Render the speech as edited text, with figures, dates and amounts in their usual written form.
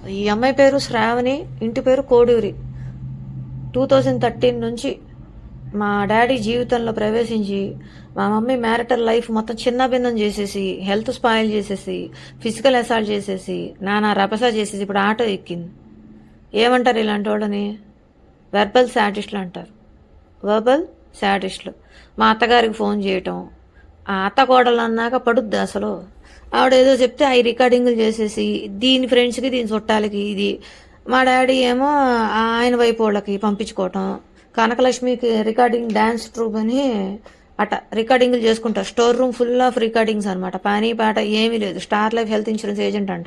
ఈ అమ్మాయి పేరు శ్రావణి, ఇంటి పేరు కోడూరి. 2013 నుంచి మా డాడీ జీవితంలో ప్రవేశించి మా మమ్మీ మ్యారిటల్ లైఫ్ మొత్తం చిన్నభిన్నం చేసేసి, హెల్త్ స్పాయిల్ చేసేసి, ఫిజికల్ అసాల్ట్ చేసేసి, నానా రభస చేసేసి ఇప్పుడు ఆటో ఎక్కింది. ఏమంటారు ఇలాంటి వాళ్ళని? వెర్బల్ శాడిస్టులు అంటారు. వెర్బల్ శాడిస్టులు. మా అత్తగారికి ఫోన్ చేయటం, ఆ అత్త కోడలు అన్నాక పడుద్ది అసలు. ఆవిడ ఏదో చెప్తే అవి రికార్డింగ్లు చేసేసి దీని ఫ్రెండ్స్కి దీని చుట్టాలకి ఇది. మా డాడీ ఏమో ఆయన వైపు వాళ్ళకి పంపించుకోవటం. కనకలక్ష్మికి రికార్డింగ్ డ్యాన్స్ ట్రూప్ అని అట రికార్డింగ్లు చేసుకుంటారు. Store room full of recordings అనమాట. పని పాట ఏమీ లేదు. Star life health insurance agent అంట.